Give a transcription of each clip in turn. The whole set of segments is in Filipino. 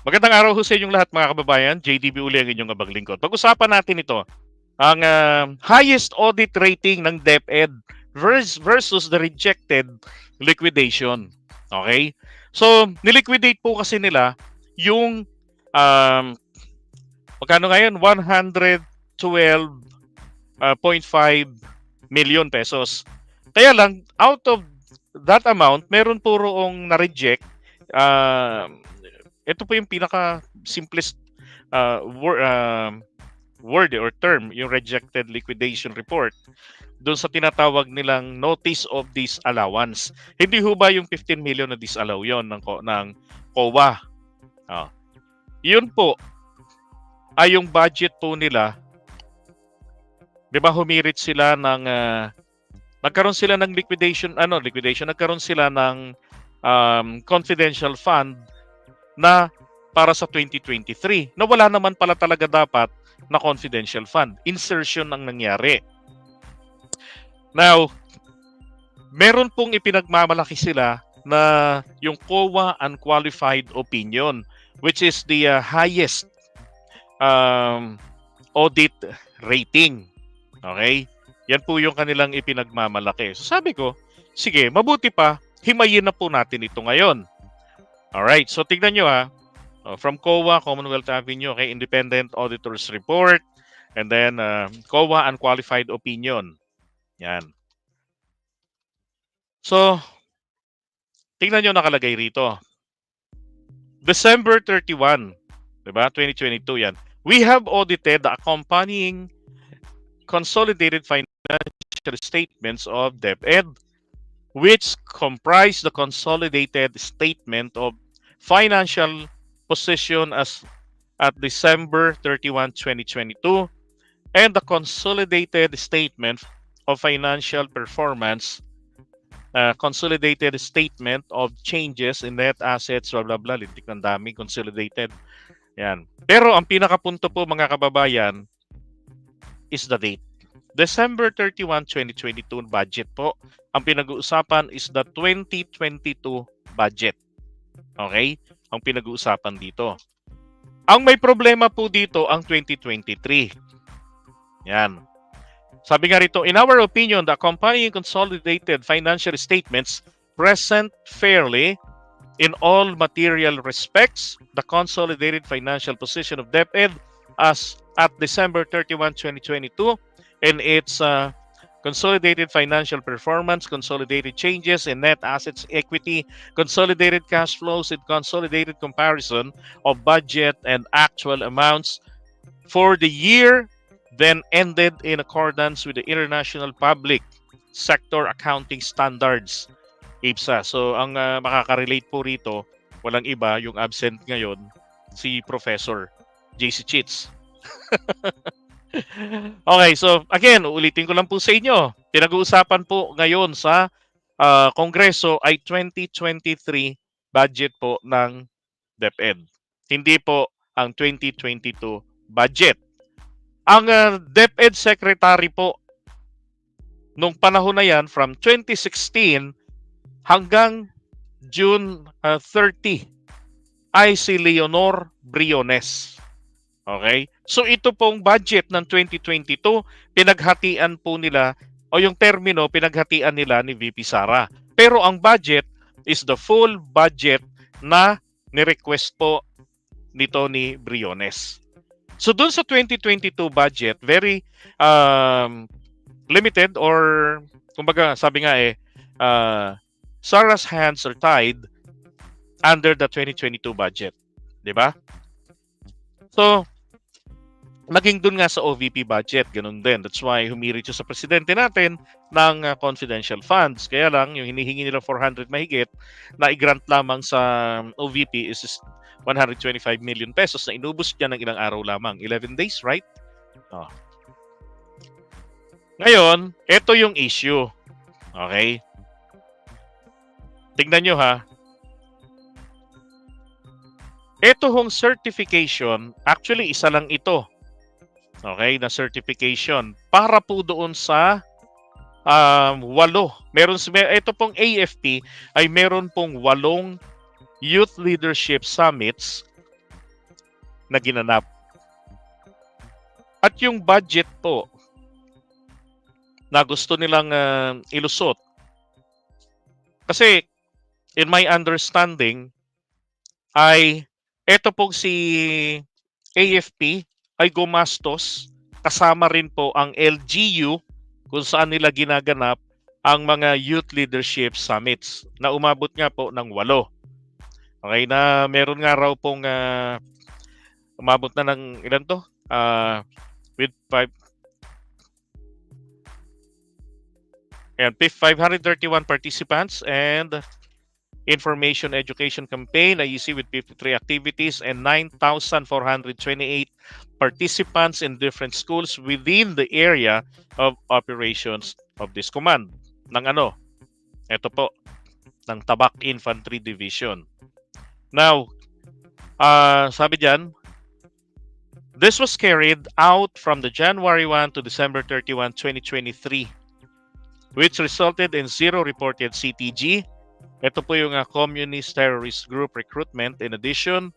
Magandang araw ho sa inyong lahat mga kababayan. JDB uli ang inyong abang lingkod. Pag-usapan natin ito, ang highest audit rating ng DepEd versus the rejected liquidation. Okay? So, niliquidate po kasi nila yung magkano ngayon? 112.5 million pesos. Kaya lang, out of that amount, meron po roong na-reject. Ito po yung pinaka simplest word or term, yung rejected liquidation report, doon sa tinatawag nilang notice of disallowance. Hindi ho ba yung 15 million na disallow yon ng COA? Yun po ay yung budget po nila. Di ba humirit sila ng nagkaroon sila ng liquidation, nagkaroon sila ng confidential fund na para sa 2023 na wala naman pala talaga dapat na confidential fund. Insertion ang nangyari. Now, meron pong ipinagmamalaki sila na yung COA unqualified opinion, which is the highest audit rating. Okay? Yan po yung kanilang ipinagmamalaki. So sabi ko, sige, mabuti pa, himayin na po natin ito ngayon. Alright, so tignan nyo from COA, Commonwealth Avenue, okay, Independent Auditors Report, and then COA Unqualified Opinion. Yan. So, tignan nyo nakalagay rito. December 31, diba? 2022 yan. We have audited the accompanying consolidated financial statements of DepEd, which comprise the consolidated statement of financial position as at December 31, 2022, and the consolidated statement of financial performance, consolidated statement of changes in net assets, blah, blah, blah, lintik ng dami, consolidated. Yan. Pero ang pinakapunto po mga kababayan is the date. December 31, 2022 budget po. Ang pinag-uusapan is the 2022 budget. Okay? Ang pinag-uusapan dito. Ang may problema po dito ang 2023. Yan. Sabi nga rito, in our opinion, the accompanying consolidated financial statements present fairly in all material respects the consolidated financial position of DepEd as at December 31, 2022 and its consolidated financial performance, consolidated changes in net assets, equity, consolidated cash flows, and consolidated comparison of budget and actual amounts for the year then ended in accordance with the International Public Sector Accounting Standards, IPSA. So ang makaka-relate po rito, walang iba, yung absent ngayon, si Professor JC Chits. Okay, so again, ulitin ko lang po sa inyo. Pinag-uusapan po ngayon sa Kongreso ay 2023 budget po ng DepEd. Hindi po ang 2022 budget. Ang DepEd Secretary po nung panahon na yan from 2016 hanggang June 30 ay si Leonor Briones. Okay? So ito pong budget ng 2022, pinaghatian po nila, o yung termino, pinaghatian nila ni VP Sara. Pero ang budget is the full budget na ni-request po nito ni Briones. So dun sa 2022 budget, very limited or, kumbaga sabi nga Sara's hands are tied under the 2022 budget. Diba? So, naging dun nga sa OVP budget, ganun din. That's why humirit siya sa presidente natin ng confidential funds. Kaya lang, yung hinihingi nila 400 mahigit na i-grant lamang sa OVP is 125 million pesos na inubos niya ng ilang araw lamang. 11 days, right? Oh. Ngayon, ito yung issue. Okay? Tingnan nyo ha. Ito hong certification, actually isa lang ito. Okay, na certification para po doon sa 8. Ito pong AFP ay meron pong 8 youth leadership summits na ginanap. At yung budget po na gusto nilang ilusot, kasi in my understanding ay eto pong si AFP ay gumastos kasama rin po ang LGU kung saan nila ginaganap ang mga youth leadership summits na umabot nga po ng 8. Okay, na meron nga raw pong umabot na ng ilan to? With 531 participants and information education campaign, IEC with 53 activities and 9,428 participants in different schools within the area of operations of this command. Ng ano? Ito po, ng Tabak Infantry Division. Now, sabi diyan, this was carried out from the January 1 to December 31, 2023, which resulted in 0 reported CTG. Ito po yung communist terrorist group recruitment in addition.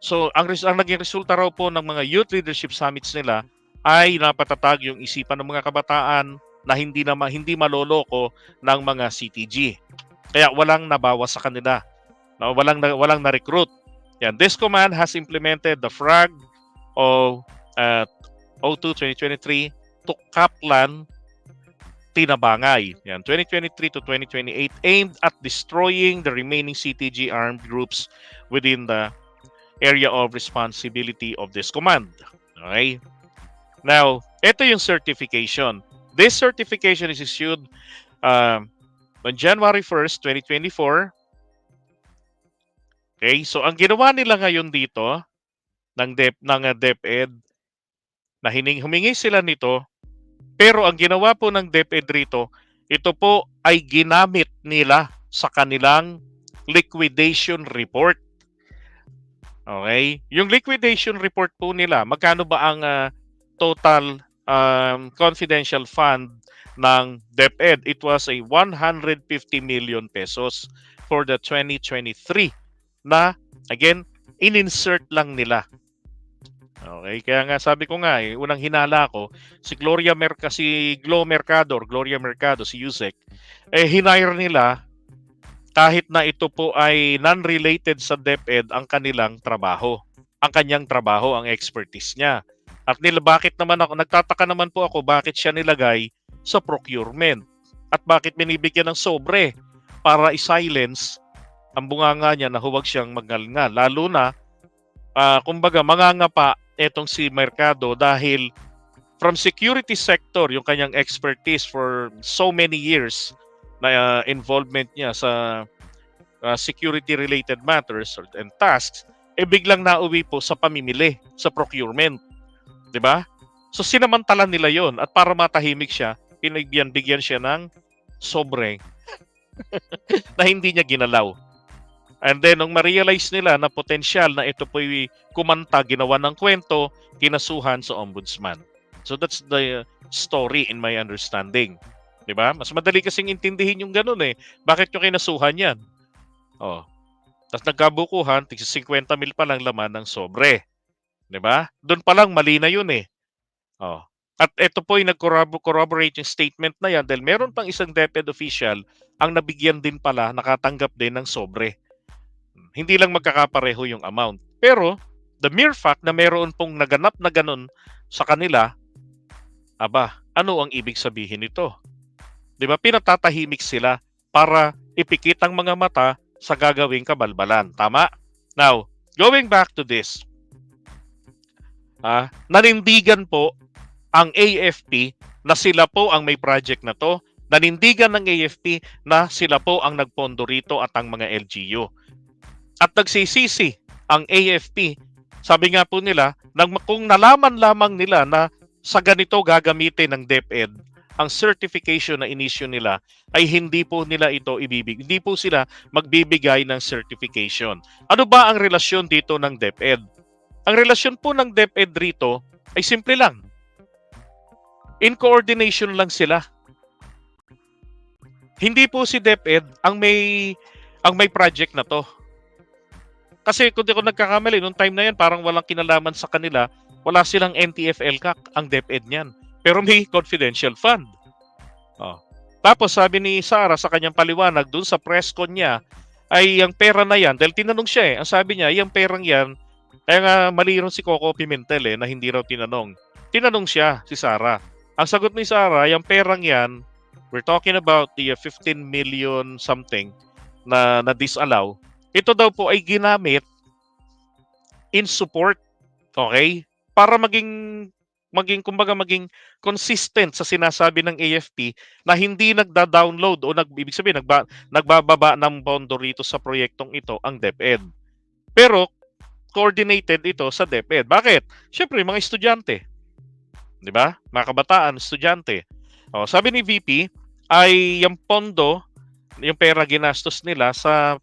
So, ang naging resulta raw po ng mga youth leadership summits nila ay napatatag yung isipan ng mga kabataan na hindi maloloko ng mga CTG. Kaya walang nabawas sa kanila. No, walang na-recruit. Yan, this command has implemented the FRAG of 02-2023 to Kaplan Tinabangay, yan, 2023 to 2028, aimed at destroying the remaining CTG armed groups within the area of responsibility of this command. Okay? Now, ito yung certification. This certification is issued on January 1st, 2024. Okay, so ang ginawa nila ngayon dito ng DepEd na humingi sila nito, pero ang ginawa po ng DepEd rito, ito po ay ginamit nila sa kanilang liquidation report. Okay, yung liquidation report po nila, magkano ba ang total confidential fund ng DepEd? It was a 150 million pesos for the 2023 na, again, in-insert lang nila. Okay, kaya nga sabi ko nga unang hinala ko, si Gloria Mercado, si Yusek, hinire nila kahit na ito po ay non-related sa DepEd ang kanyang trabaho, ang expertise niya. At nagtataka naman po ako bakit siya nilagay sa procurement at bakit binibigyan ng sobre para i-silence ang bunganga niya na huwag siyang magngalngal. Lalo na, kumbaga, mangangapa etong si Mercado dahil from security sector, yung kanyang expertise for so many years na involvement niya sa security-related matters and tasks, biglang nauwi po sa pamimili, sa procurement. Diba? So, sinamantala nila yon at para matahimik siya, bigyan siya ng sobre na hindi niya ginalaw. And then, nung ma-realize nila na potensyal na ito po'y kumanta, ginawa ng kwento, kinasuhan sa ombudsman. So that's the story in my understanding. Diba? Mas madali kasing intindihin yung ganun eh. Bakit yung kinasuhan yan? Tapos nagkabukuhan, 50 mil pa lang laman ng sobre. Diba? Doon pa lang, mali na yun eh. At ito po'y nag-corroborate yung statement na yan dahil meron pang isang DepEd official ang nabigyan din pala, nakatanggap din ng sobre. Hindi lang magkakapareho yung amount. Pero, the mere fact na meron pong naganap na ganun sa kanila, ano ang ibig sabihin nito? Diba? Pinatatahimik sila para ipikit ang mga mata sa gagawing kabalbalan. Tama? Now, going back to this, nanindigan po ang AFP na sila po ang may project na to. Nanindigan ng AFP na sila po ang nagpondo rito at ang mga LGU. At nagsisisi ang AFP, sabi nga po nila, kung nalaman lamang nila na sa ganito gagamitin ng DepEd, ang certification na inisyu nila ay hindi po nila ito ibibigay. Hindi po sila magbibigay ng certification. Ano ba ang relasyon dito ng DepEd? Ang relasyon po ng DepEd rito ay simple lang. In coordination lang sila. Hindi po si DepEd ang may project na to. Kasi kung di ko nagkakamali, nung time na yan, parang walang kinalaman sa kanila, wala silang NTF-ELCAC, ang DepEd niyan. Pero may confidential fund. Oh. Tapos sabi ni Sara sa kanyang paliwanag dun sa press con niya, ay yung pera na yan, dahil tinanong siya ang sabi niya, yung perang yan, kaya nga mali rin si Coco Pimentel na hindi raw tinanong. Tinanong siya, si Sara. Ang sagot ni Sara, yung perang yan, we're talking about the 15 million something na disallow. Ito daw po ay ginamit in support, okay? Para maging consistent sa sinasabi ng AFP na hindi nagda-download o ibig sabihin nagbababa ng pondo rito sa proyektong ito ang DepEd. Pero coordinated ito sa DepEd. Bakit? Siyempre mga estudyante. 'Di ba? Mga kabataan, estudyante. Sabi ni VP ay yung pondo, yung pera ginastos nila sa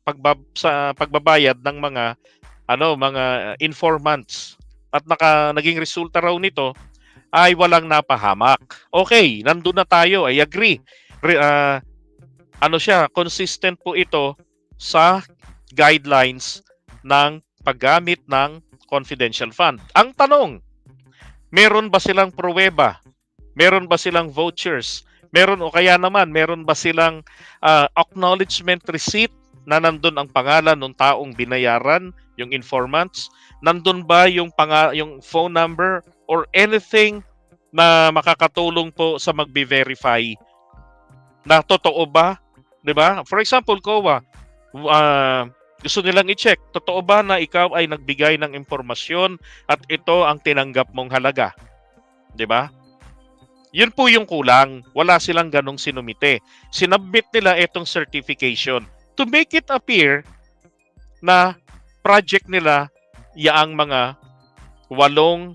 pagbabayad ng mga informants. At naging resulta raw nito ay walang napahamak. Okay, nandun na tayo. I agree. Consistent po ito sa guidelines ng paggamit ng confidential fund. Ang tanong, meron ba silang pruweba? Meron ba silang vouchers? Meron ba silang acknowledgement receipt na nandun ang pangalan ng taong binayaran, yung informants? Nandun ba yung phone number or anything na makakatulong po sa magbe-verify na totoo ba? 'Di ba? For example, COA, gusto nilang i-check, totoo ba na ikaw ay nagbigay ng impormasyon at ito ang tinanggap mong halaga? 'Di ba? Yun po yung kulang. Wala silang ganong sinumite. Sinubmit nila itong certification to make it appear na project nila yaang mga 8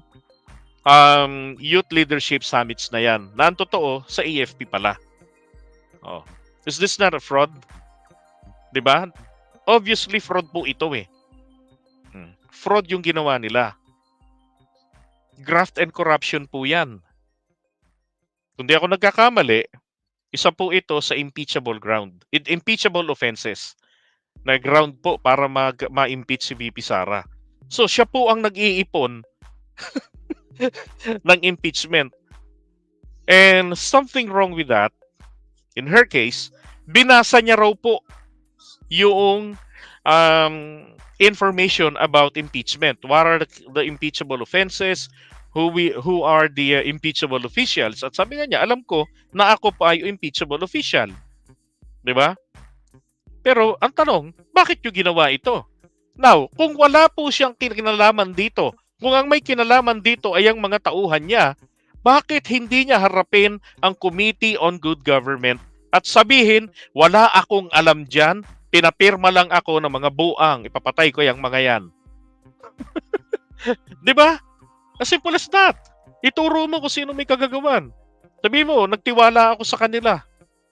youth leadership summits na yan. Na ang totoo, sa AFP pala. Is this not a fraud? 'Di ba? Obviously, fraud po ito Fraud yung ginawa nila. Graft and corruption po yan. Kung di ako nagkakamali, isa po ito sa impeachable ground. Impeachable offenses na ground po para ma-impeach si VP Sara. So, siya po ang nag-iipon ng impeachment. And something wrong with that, in her case, binasa niya raw po yung information about impeachment. What are the impeachable offenses? Who are the impeachable officials? At sabi nga niya, alam ko na ako pa ay impeachable official. 'Di ba? Pero ang tanong, bakit yung ginawa ito? Now, kung wala po siyang kinalaman dito, kung ang may kinalaman dito ay ang mga tauhan niya, bakit hindi niya harapin ang Committee on Good Government at sabihin, wala akong alam dyan, pinapirma lang ako ng mga buang, ipapatay ko yung mga yan. 'Di ba? As simple as that. Ituro mo kung sino may kagagawan. Sabi mo, nagtiwala ako sa kanila.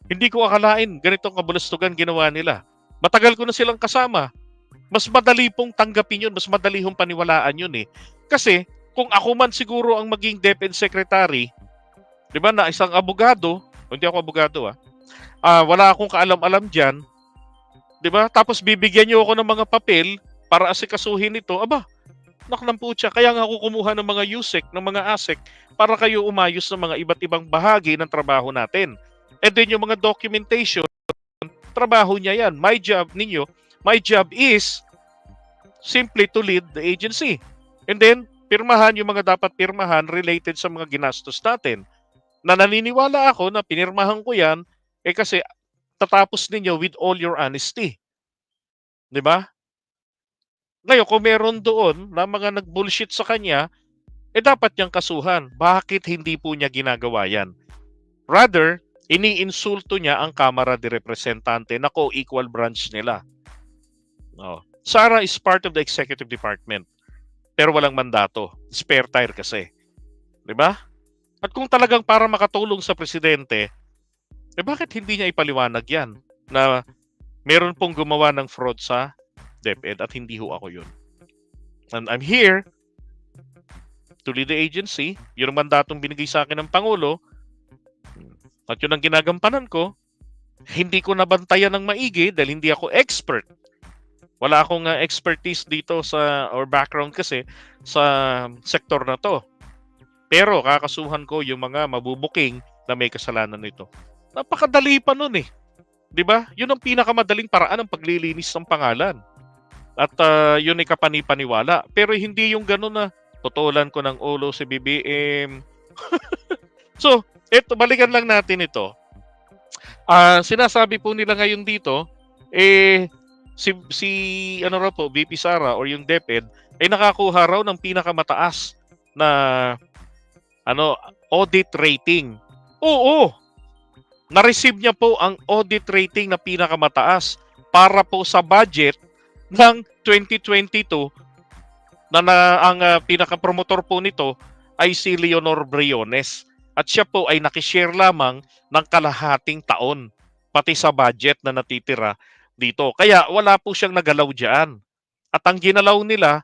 Hindi ko akalain ganitong kabulastugan ginawa nila. Matagal ko na silang kasama. Mas madali pong tanggapin yun, mas madali hong paniwalaan yun Kasi kung ako man siguro ang maging DepEd Secretary, 'di ba, na isang abogado, hindi ako abogado wala akong kaalam-alam diyan, 'di ba? Tapos bibigyan niyo ako ng mga papel para asikasuhin ito. Aba, naklang putya, kaya nga ako kumuha ng mga USEC, ng mga ASEC para kayo umayos ng mga iba't ibang bahagi ng trabaho natin. And then yung mga documentation, trabaho niya yan. My job is simply to lead the agency. And then, pirmahan yung mga dapat pirmahan related sa mga ginastos natin. Na naniniwala ako na pinirmahan ko yan, kasi tatapos ninyo with all your honesty. 'Di ba? Ngayon, kung meron doon na mga nag-bullshit sa kanya, dapat niyang kasuhan. Bakit hindi po niya ginagawa yan? Rather, iniinsulto niya ang Kamara de Representante na co-equal branch nila. Sara is part of the executive department, pero walang mandato. Spare tire kasi. 'Di ba? At kung talagang para makatulong sa presidente, bakit hindi niya ipaliwanag yan? Na meron pong gumawa ng fraud sa DepEd at hindi ho ako yun. And I'm here to lead the agency. Yun ang mandatong binigay sa akin ng Pangulo. At yun ang ginagampanan ko. Hindi ko nabantayan ng maigi dahil hindi ako expert Wala akong expertise dito sa or background kasi sa sektor na to. Pero kakasuhan ko yung mga mabubuking na may kasalanan nito. Napakadali pa nun eh. 'Di ba? Yun ang pinakamadaling paraan ng paglilinis ng pangalan. At yun ay kapanipaniwala. Pero hindi yung gano'n na tutulan ko ng ulo si BBM. So, eto, balikan lang natin ito. Sinasabi po nila ngayon dito, si ano raw po, VP Sara or yung DepEd ay nakakuha raw ng pinakamataas na audit rating. Oo, na-receive niya po ang audit rating na pinakamataas para po sa budget ng 2022 ang pinaka-promotor po nito ay si Leonor Briones. At siya po ay nakishare lamang ng kalahating taon pati sa budget na natitira dito. Kaya wala po siyang nagalaw diyan. At ang ginalaw nila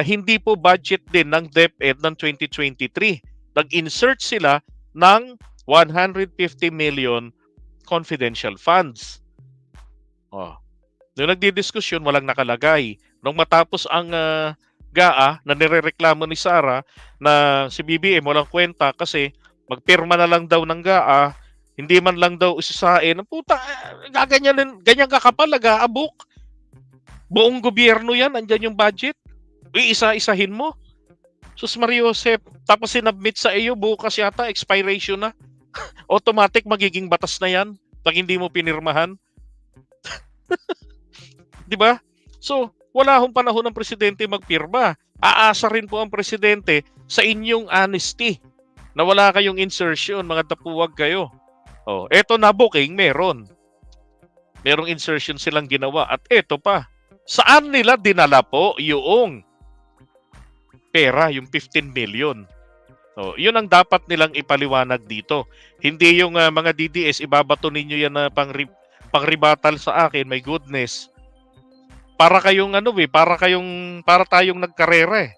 hindi po budget din ng DepEd ng 2023. Nag-insert sila ng 150 million confidential funds. Nung nagdidiskusyon, walang nakalagay. Nung matapos ang GAA na nirereklamo ni Sara na si BBM walang kwenta kasi magpirma na lang daw ng GAA, hindi man lang daw isasain. Puta, ganyan kakapal, nag-aabok. Buong gobyerno yan, andyan yung budget. Iisa-isahin mo. Sus Mariosep, tapos sinabmit sa iyo, bukas yata, expiration na. Automatic magiging batas na yan pag hindi mo pinirmahan. Di ba? So, wala hong panahon ng presidente magpirma. Aasa rin po ang presidente sa inyong honesty na wala kayong insertion, mga tapuwag kayo. Eto na booking, meron. Merong insertion silang ginawa at eto pa. Saan nila dinala po yung pera, yung 15 million? Yun ang dapat nilang ipaliwanag dito. Hindi yung mga DDS, ibabato ninyo yan na pang-rebattle sa akin, my goodness. Para kayong para tayong nagkarera eh.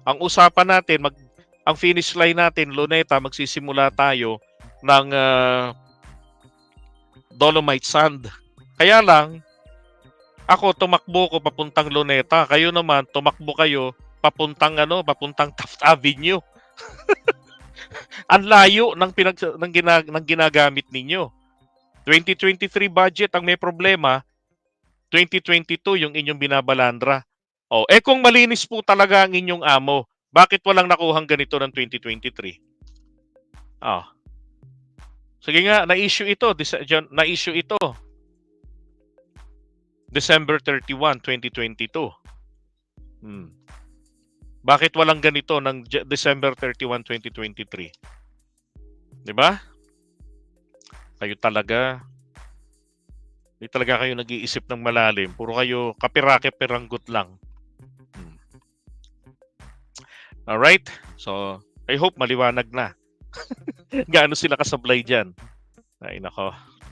Ang usapan natin, ang finish line natin, Luneta, magsisimula tayo ng Dolomite Sand. Kaya lang, ako tumakbo ko papuntang Luneta, kayo naman tumakbo kayo papuntang Taft Avenue. Ang layo ng ginagamit ninyo. 2023 budget ang may problema, 2022 yung inyong binabalandra. Kung malinis po talaga ang inyong amo, bakit walang nakuhang ganito ng 2023? Sige nga, na-issue ito December 31, 2022. Bakit walang ganito ng December 31, 2023? 'Di ba? Kayo talaga. Hindi talaga kayo nag-iisip ng malalim. Puro kayo kapirake-piranggot lang. Alright? So, I hope maliwanag na. Gaano sila kasablay dyan? Ay, nako.